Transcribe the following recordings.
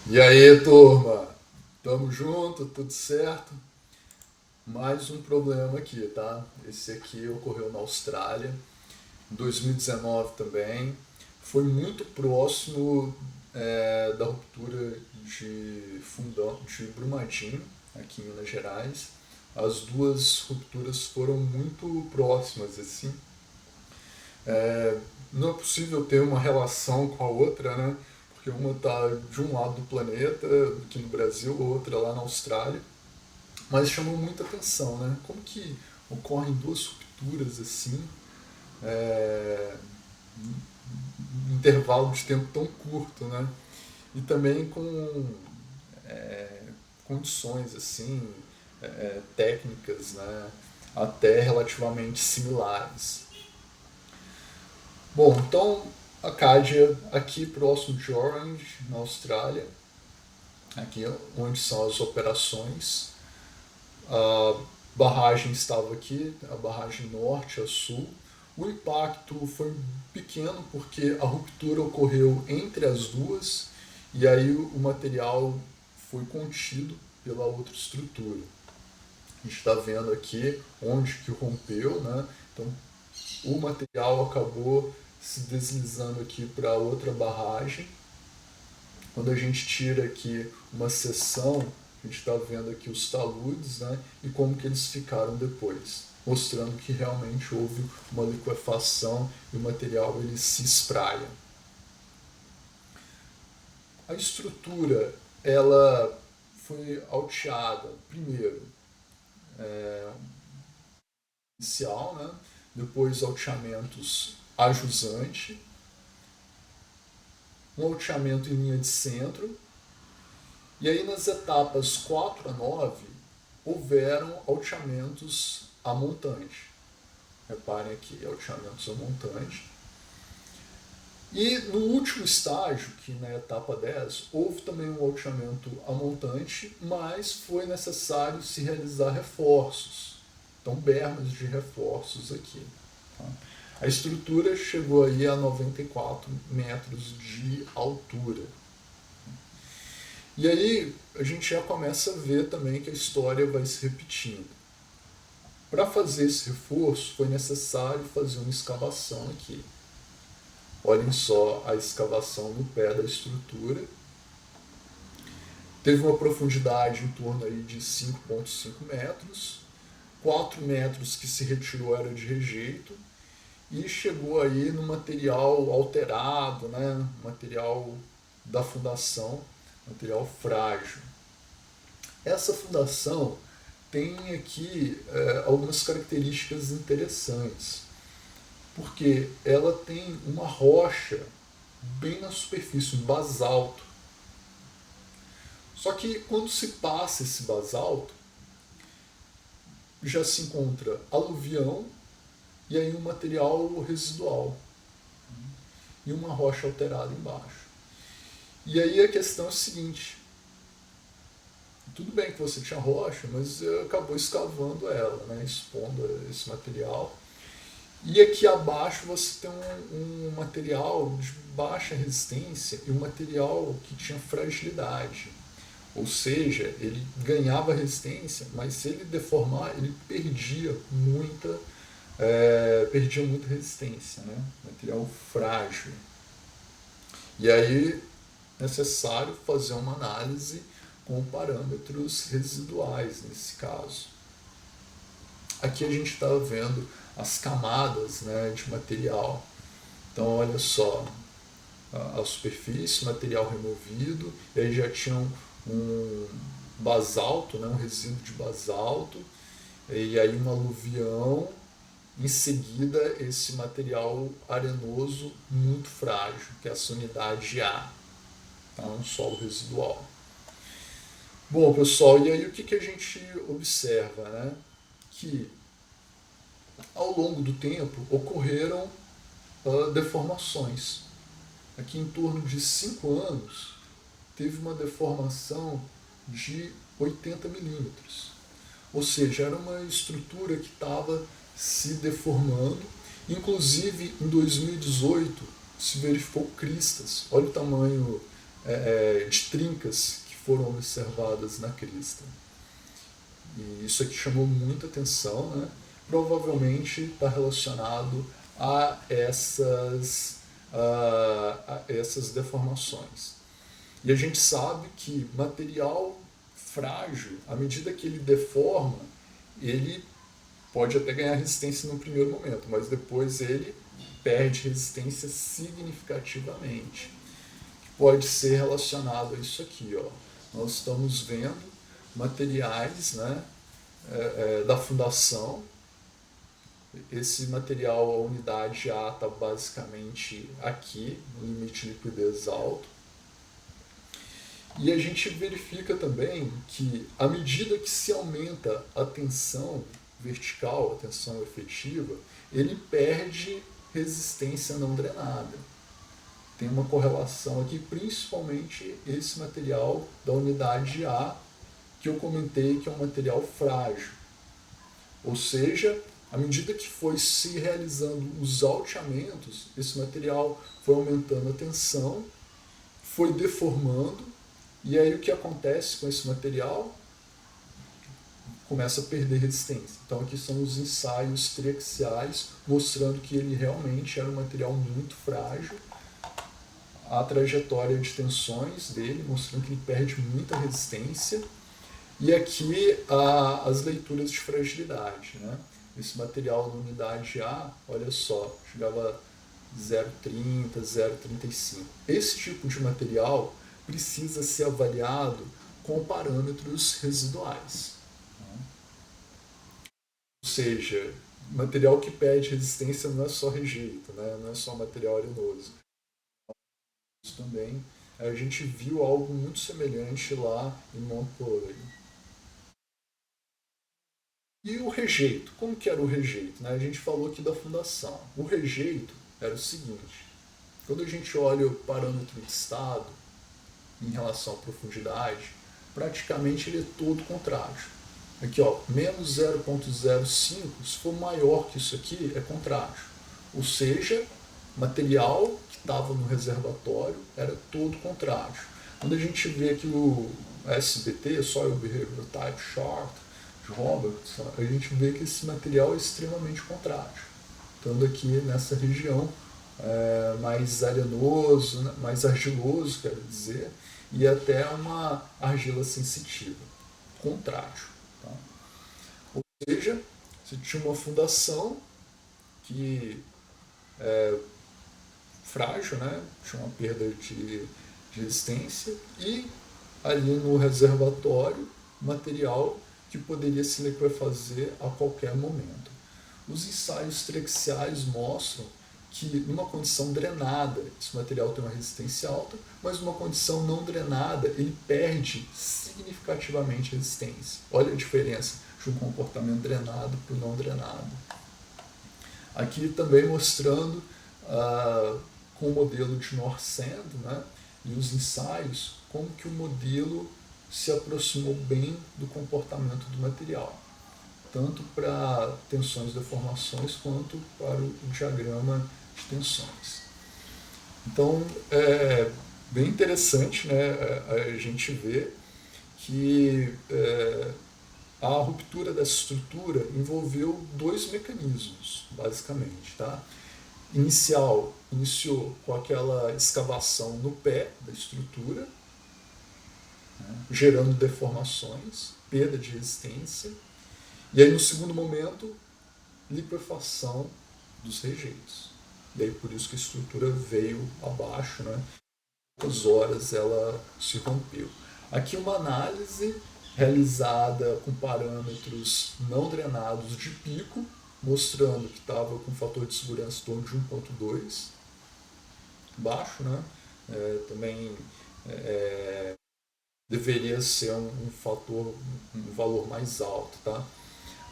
E aí, turma? Tamo junto, tudo certo? Mais um problema aqui, tá? Esse aqui ocorreu na Austrália, em 2019 também. Foi muito próximo da ruptura de fundão de Brumadinho, aqui em Minas Gerais. As duas rupturas foram muito próximas, assim. É, não é possível ter uma relação com a outra, né? Porque uma está de um lado do planeta, aqui no Brasil, outra lá na Austrália. Mas chamou muita atenção, né? Como que ocorrem duas rupturas assim, é, em intervalo de tempo tão curto, né? E também com condições assim, técnicas, né? Até relativamente similares. Bom, então a Cádia aqui próximo de Orange, na Austrália, aqui onde são as operações. A barragem estava aqui, a barragem norte a sul. O impacto foi pequeno porque a ruptura ocorreu entre as duas e aí o material foi contido pela outra estrutura. A gente está vendo aqui onde que rompeu, né? Então o material acabou se deslizando aqui para outra barragem. Quando a gente tira aqui uma seção, a gente está vendo aqui os taludes, né, e como que eles ficaram depois, mostrando que realmente houve uma liquefação e o material ele se espraia. A estrutura ela foi alteada primeiro inicial, né, depois alteamentos a jusante, um alteamento em linha de centro. E aí nas etapas 4 a 9 houveram alteamentos a montante. Reparem aqui, alteamentos a montante. E no último estágio, que na etapa 10, houve também um alteamento a montante, mas foi necessário se realizar reforços. Então, bermas de reforços aqui. Tá? A estrutura chegou aí a 94 metros de altura. E aí a gente já começa a ver também que a história vai se repetindo. Para fazer esse reforço foi necessário fazer uma escavação aqui. Olhem só a escavação no pé da estrutura. Teve uma profundidade em torno aí de 5,5 metros. 4 metros que se retirou era de rejeito. E chegou aí no material alterado, né? Material da fundação, material frágil. Essa fundação tem aqui algumas características interessantes, porque ela tem uma rocha bem na superfície, um basalto. Só que quando se passa esse basalto, já se encontra aluvião e aí um material residual e uma rocha alterada embaixo. E aí a questão é a seguinte: tudo bem que você tinha rocha, mas acabou escavando ela, né, expondo esse material. E aqui abaixo você tem um material de baixa resistência e um material que tinha fragilidade. Ou seja, ele ganhava resistência, mas se ele deformar, ele perdia muita resistência, né? Material frágil. E aí é necessário fazer uma análise com parâmetros residuais nesse caso. Aqui a gente está vendo as camadas, né, de material. Então olha só, a superfície, material removido, e aí já tinha um basalto, né, um resíduo de basalto, e aí um aluvião, em seguida esse material arenoso muito frágil, que é essa unidade A, tá, um solo residual. Bom, pessoal, e aí o que a gente observa, né? Que ao longo do tempo ocorreram deformações. Aqui em torno de 5 anos teve uma deformação de 80 milímetros. Ou seja, era uma estrutura que estava se deformando. Inclusive em 2018 se verificou cristas. Olha o tamanho de trincas que foram observadas na crista. E isso aqui chamou muita atenção, né? Provavelmente está relacionado a essas deformações. E a gente sabe que material frágil, à medida que ele deforma, ele pode até ganhar resistência no primeiro momento, mas depois ele perde resistência significativamente. Pode ser relacionado a isso aqui, ó. Nós estamos vendo materiais, né, da fundação. Esse material, a unidade A, está basicamente aqui, no limite de liquidez alto. E a gente verifica também que, à medida que se aumenta a tensão vertical, a tensão efetiva, ele perde resistência não drenada. Tem uma correlação aqui, principalmente esse material da unidade A, que eu comentei que é um material frágil. Ou seja, à medida que foi se realizando os alteamentos, esse material foi aumentando a tensão, foi deformando, e aí o que acontece com esse material? Começa a perder resistência. Então aqui são os ensaios triaxiais mostrando que ele realmente era um material muito frágil, a trajetória de tensões dele mostrando que ele perde muita resistência, e aqui as leituras de fragilidade, né? Esse material na unidade A, olha só, chegava a 0,30, 0,35. Esse tipo de material precisa ser avaliado com parâmetros residuais. Ou seja, material que perde resistência não é só rejeito, né? Não é só material arenoso. Isso também, a gente viu algo muito semelhante lá em Montpellier. E o rejeito? Como que era o rejeito? Né? A gente falou aqui da fundação. O rejeito era o seguinte: quando a gente olha o parâmetro de estado em relação à profundidade, praticamente ele é todo contrário. Aqui, ó, menos 0,05, se for maior que isso aqui, é contrário. Ou seja, material que estava no reservatório era todo contrário. Quando a gente vê aqui o SBT, Soil Behavior Type Chart, de Robertson, a gente vê que esse material é extremamente contrário. Estando aqui nessa região mais arenoso, mais argiloso, quero dizer, e até uma argila sensitiva, contrário. Tá? Ou seja, você tinha uma fundação que frágil, né? Tinha uma perda de resistência, e ali no reservatório, material que poderia se liquefazer a qualquer momento. Os ensaios triaxiais mostram que numa condição drenada, esse material tem uma resistência alta, mas numa condição não drenada, ele perde significativamente resistência. Olha a diferença de um comportamento drenado para o não drenado. Aqui também mostrando com o modelo de Norsend, né, e os ensaios, como que o modelo se aproximou bem do comportamento do material, tanto para tensões e deformações quanto para o diagrama de tensões. Então é bem interessante, né, a gente ver que a ruptura dessa estrutura envolveu dois mecanismos, basicamente. Tá? Iniciou com aquela escavação no pé da estrutura, gerando deformações, perda de resistência, e aí no segundo momento, liquefação dos rejeitos. E aí por isso que a estrutura veio abaixo, né? Em poucas horas ela se rompeu. Aqui uma análise realizada com parâmetros não drenados de pico, mostrando que estava com fator de segurança em torno de 1,2, baixo, né? Também deveria ser um valor mais alto, tá?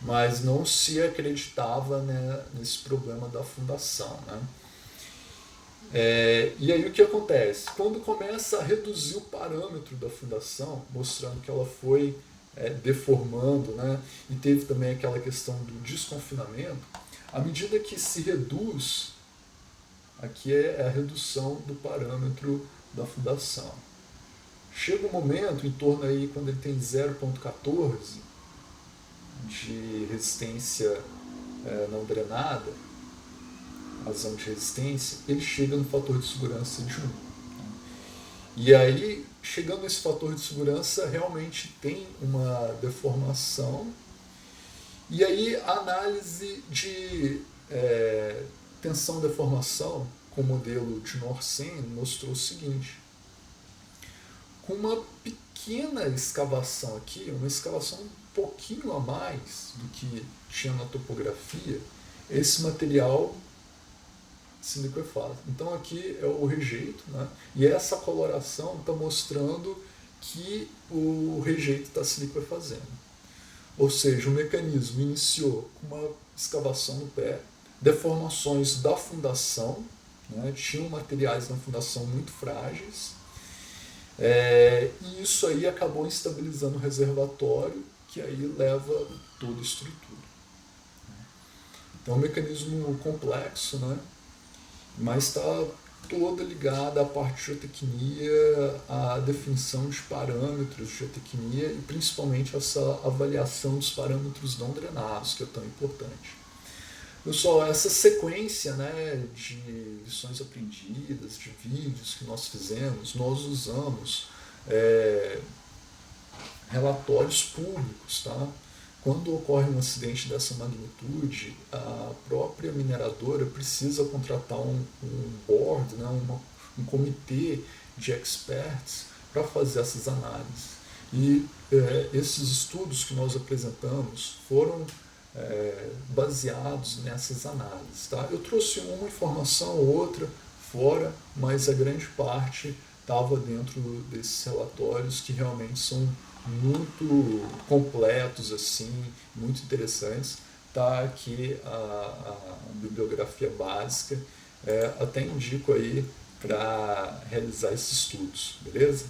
Mas não se acreditava, né, nesse problema da fundação, né? E aí o que acontece? Quando começa a reduzir o parâmetro da fundação, mostrando que ela foi deformando, né, e teve também aquela questão do desconfinamento, à medida que se reduz, aqui é a redução do parâmetro da fundação. Chega um momento, em torno aí, quando ele tem 0,14 de resistência não drenada, razão de resistência, ele chega no fator de segurança de 1. E aí, chegando nesse fator de segurança, realmente tem uma deformação. E aí, a análise de tensão-deformação com o modelo de Norsen mostrou o seguinte: com uma pequena escavação aqui, uma escavação um pouquinho a mais do que tinha na topografia, esse material se liquefaz. Então aqui é o rejeito, né? E essa coloração está mostrando que o rejeito está se liquefazendo. Ou seja, o mecanismo iniciou com uma escavação no pé, deformações da fundação, né? Tinham materiais na fundação muito frágeis, e isso aí acabou estabilizando o reservatório, que aí leva toda a estrutura. Então é um mecanismo complexo, né? Mas está toda ligada à parte de geotecnia, à definição de parâmetros de geotecnia e principalmente essa avaliação dos parâmetros não drenados, que é tão importante. Pessoal, essa sequência, né, de lições aprendidas, de vídeos que nós fizemos, nós usamos relatórios públicos, tá? Quando ocorre um acidente dessa magnitude, a própria mineradora precisa contratar um board, né, um comitê de experts para fazer essas análises. E esses estudos que nós apresentamos foram baseados nessas análises. Tá? Eu trouxe uma informação ou outra fora, mas a grande parte estava dentro desses relatórios que realmente são muito completos, assim, muito interessantes. Tá aqui a bibliografia básica, até indico aí para realizar esses estudos, beleza?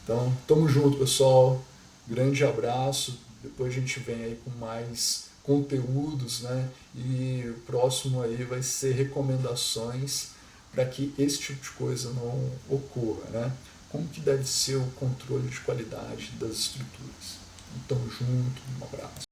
Então, tamo junto, pessoal, grande abraço, depois a gente vem aí com mais conteúdos, né? E o próximo aí vai ser recomendações para que esse tipo de coisa não ocorra, né? Como que deve ser o controle de qualidade das estruturas. Então, junto, um abraço.